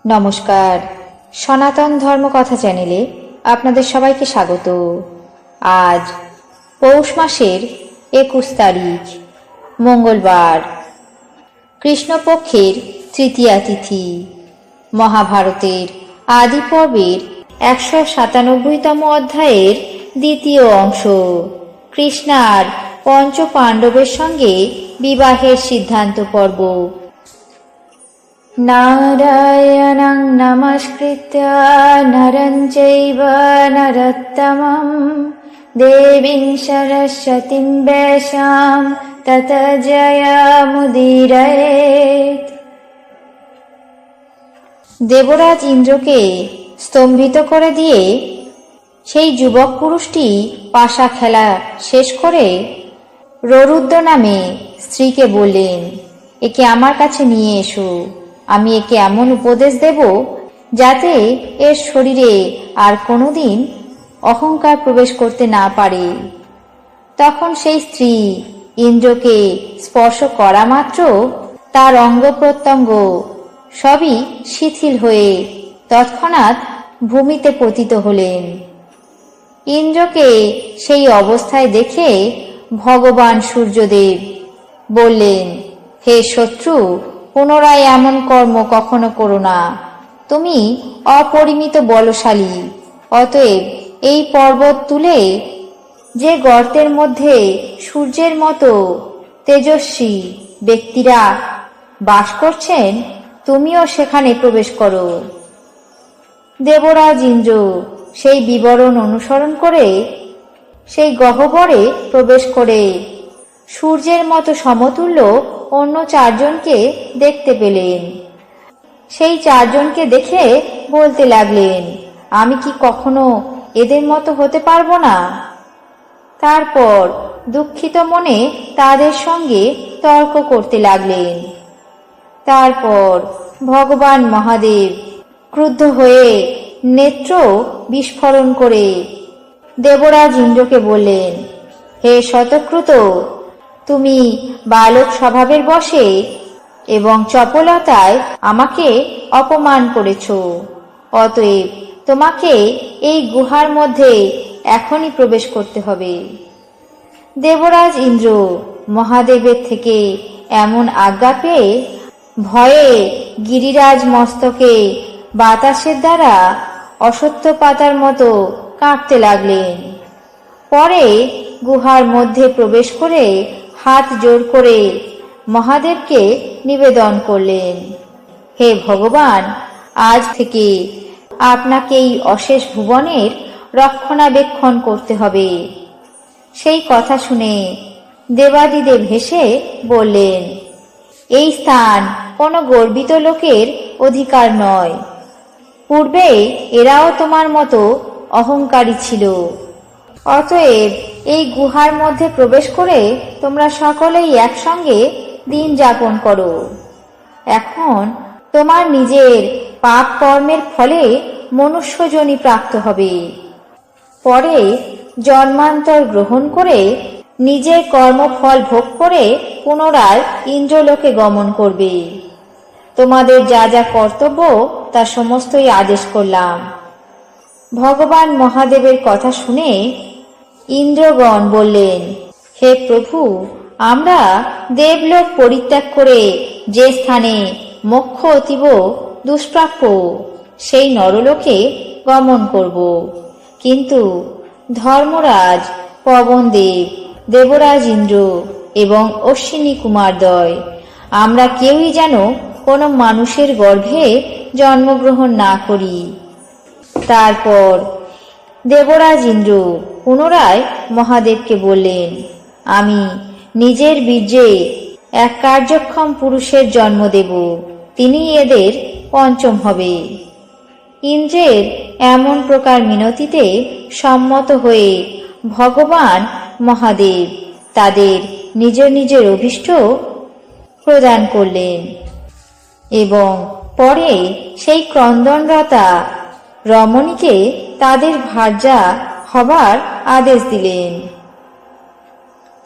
নমস্কার, সনাতন ধর্মকথা চ্যানেলে আপনাদের সবাইকে স্বাগত। আজ পৌষ মাসের 21 তারিখ মঙ্গলবার, কৃষ্ণপক্ষের তৃতীয়া তিথি। মহাভারতের আদি পর্বের 197তম অধ্যায়ের দ্বিতীয় অংশ, কৃষ্ণার পঞ্চ পাণ্ডবের সঙ্গে বিবাহের সিদ্ধান্ত পর্ব। নারায়ণং নমস্কৃত্য নরং চৈব নরোত্তমং দেবীং সরস্বতীং ব্যাসাং ততো জয়মুদীরয়েৎ। দেবরাজ ইন্দ্রকে স্তম্ভিত করে দিয়ে সেই যুবক পুরুষটি পাশা খেলা শেষ করে ররুদ্র নামে স্ত্রীকে বললেন, একে আমার কাছে নিয়ে এসো। আমি একে এমন উপদেশ দেব যাতে এর শরীরে আর কোনোদিন অহংকার প্রবেশ করতে না পারে। তখন সেই স্ত্রী ইন্দ্রকে স্পর্শ করা মাত্র তার অঙ্গ প্রত্যঙ্গ সবই শিথিল হয়ে তৎক্ষণাৎ ভূমিতে পতিত হলেন। ইন্দ্রকে সেই অবস্থায় দেখে ভগবান সূর্যদেব বললেন, হে শত্রু, পুনরায় এমন কর্ম কখনো করো না। তুমি অপরিমিত বলশালী। অতএব এই পর্বত তুলে যে গর্তের মধ্যে সূর্যের মতো তেজস্বী ব্যক্তিরা বাস করছেন, তুমিও সেখানে প্রবেশ করো। দেবরাজ ইন্দ্র সেই বিবরণ অনুসরণ করে সেই গহ্বরে প্রবেশ করে সূর্যের মতো সমতুল্য অন্য চারজনকে দেখতে পেলেন। সেই চারজনকে দেখে বলতে লাগলেন, আমি কি কখনো এদের মতো হতে পারবো না? তারপর দুঃখিত মনে তাদের সঙ্গে তর্ক করতে লাগলেন। তারপর ভগবান মহাদেব ক্রুদ্ধ হয়ে নেত্র বিস্ফোরণ করে দেবরাজ ইন্দ্রকে বললেন, হে শতক্রুত, তুমি বালক স্বভাবের বশে এবং চপলতায় আমাকে অপমান করেছ। অতএব তোমাকে এই গুহার মধ্যে এখনই প্রবেশ করতে হবে। দেবরাজ ইন্দ্র মহাদেবের থেকে এমন আজ্ঞা পেয়ে ভয়ে গিরিরাজ মস্তকে বাতাসের দ্বারা অশ্বত্থ পাতার মতো কাঁপতে লাগলেন। পরে গুহার মধ্যে প্রবেশ করে হাত জোর করে মহাদেবকে নিবেদন করলেন, হে ভগবান, আজ থেকে আপনাকে এই অশেষ ভুবনের রক্ষণাবেক্ষণ করতে হবে। সেই কথা শুনে দেবাদিদেব হেসে বললেন, এই স্থান কোনো গর্বিত লোকের অধিকার নয়। পূর্বে এরাও তোমার মতো অহংকারী ছিল। অতএব এই গুহার মধ্যে প্রবেশ করে তোমরা সকলেই একসঙ্গে দিন যাপন করো। এখন তোমার নিজের পাপ কর্মের ফলে মনুষ্যজনি প্রাপ্ত হবে। পরে জন্মান্তর গ্রহণ করে নিজের কর্মফল ভোগ করে পুনরায় ইন্দ্রলোকে গমন করবে। তোমাদের যা যা কর্তব্য তা সমস্তই আদেশ করলাম। ভগবান মহাদেবের কথা শুনে ইন্দ্রগণ বললেন, হে প্রভু, আমরা দেবলোক পরিত্যাগ করে যে স্থানে মোক্ষ অতীব দুষ্প্রাপ্য সেই নরলোকে গমন করব। কিন্তু ধর্মরাজ, পবনদেব, দেবরাজ ইন্দ্র এবং অশ্বিনী কুমারদ্বয়, আমরা কেউই যেন কোনো মানুষের গর্ভে জন্মগ্রহণ না করি। তারপর দেবরাজ ইন্দ্র পুনরায় মহাদেবকে বললেন, আমি নিজের বীর্যে এক কার্যক্ষম পুরুষের জন্ম দেব, তিনি এদের পঞ্চম হবে। ইন্দ্রের এমন প্রকার মিনতিতে সম্মত হয়ে ভগবান মহাদেব তাদের নিজ নিজের অভীষ্ট প্রদান করলেন এবং পরে সেই ক্রন্দনরতা রমণীকে তাদের ভার্যা হবার আদেশ দিলেন।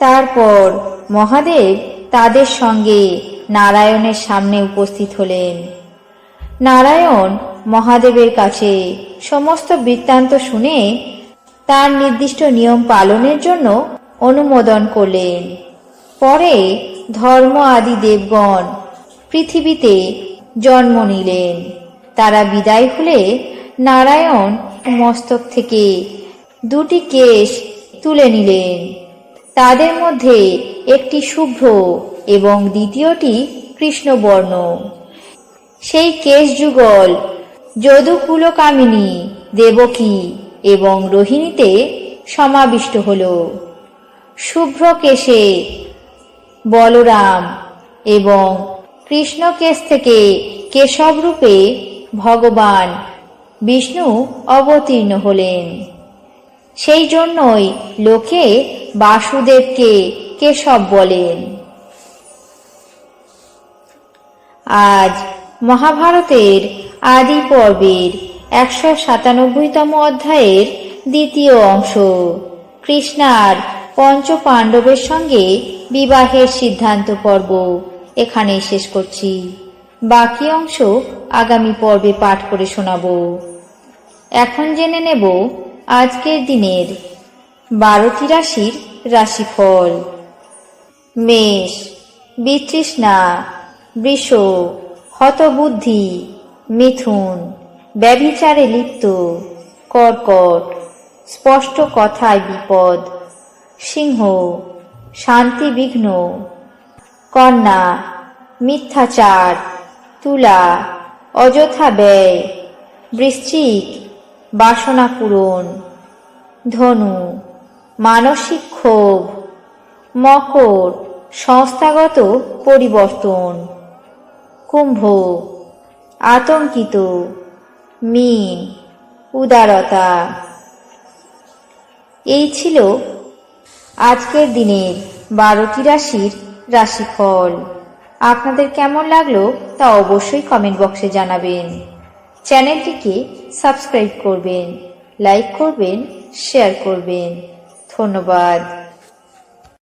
তারপর মহাদেব তাদের সঙ্গে নারায়ণের সামনে উপস্থিত হলেন। নারায়ণ মহাদেবের কাছে সমস্ত বৃত্তান্ত শুনে তার নির্দিষ্ট নিয়ম পালনের জন্য অনুমোদন করলেন। পরে ধর্ম আদি দেবগণ পৃথিবীতে জন্ম নিলেন। তারা বিদায় হলে নারায়ণ মস্তক থেকে দুটি কেশ তুলে নিলেন। তাদের মধ্যে একটি শুভ্র এবং দ্বিতীয়টি কৃষ্ণবর্ণ। সেই কেশ যুগল যদুকুলকামিনী, দেবকী এবং রোহিণীতে সমাবিষ্ট হল। শুভ্র কেশে বলরাম এবং কৃষ্ণ কেশ থেকে কেশব রূপে ভগবান বিষ্ণু অবতীর্ণ হলেন। সেই জন্যই লোকে বাসুদেবকে কেশব বলেন। আজ মহাভারতের আদি পর্বের 197তম অধ্যায়ের দ্বিতীয় অংশ, কৃষ্ণার পঞ্চ পাণ্ডবের সঙ্গে বিবাহের সিদ্ধান্ত পর্ব এখানে শেষ করছি। বাকি অংশ আগামী পর্বে পাঠ করে শোনাব। এখন জেনে নেব আজকের দিনের 12টি রাশির রাশিফল। মেষ, বিতৃষ্ণা, বৃষ, হতবুদ্ধি, মিথুন, ব্যভিচারে লিপ্ত, কর্কট, স্পষ্ট কথায় বিপদ, সিংহ, শান্তি বিঘ্ন, কন্যা, মিথ্যাচার, তুলা, অযথা ব্যয়, বৃশ্চিক, বাসনা পূরণ, ধনু, মানসিক ক্ষোভ, মকর, সংস্থাগত পরিবর্তন, কুম্ভ, আতঙ্কিত, মীন, উদারতা। এই ছিল আজকের দিনের 12টি রাশির রাশিফল। আপনাদের কেমন লাগলো তা অবশ্যই কমেন্ট বক্সে জানাবেন। চ্যানেলটিকে সাবস্ক্রাইব করবেন, লাইক করবেন, শেয়ার করবেন। ধন্যবাদ।